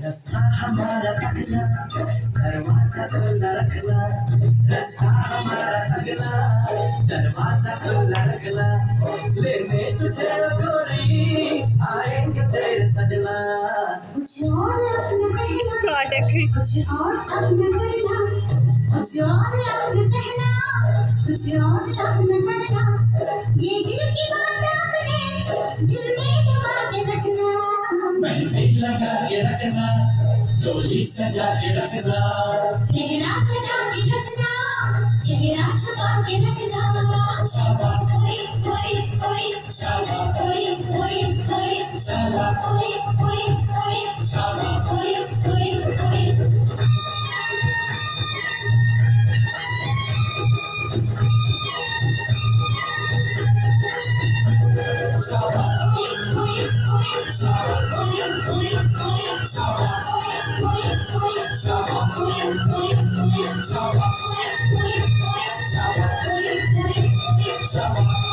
रास्ता हमारा तकला, दरवाजा खुला रखना। रास्ता हमारा तकला, दरवाजा खुला रखना। लेने तुझे गोरी आएंगे तेरे सजना। कुछ और अपना कहना, कुछ और अपना करना, कुछ और अपना कहना, कुछ और अपना करना। ये दिल की बात अपने दिल में दबा के रखना। मेहंदी लगा के रखना, डोली सजा के रखना, सेहरा सजा के रखना, चेहरा छुपा के रखना। शाबा कोई कोई कोई, शाबा कोई कोई कोई, शाबा कोई कोई कोई, शाबा कोई कोई कोई। शाबा कोई कोई कोई, शाबा कोई कोई कोई, शाबा कोई कोई कोई, शाबा कोई कोई कोई, शाबा कोई कोई कोई, शाबा कोई कोई कोई, शाबा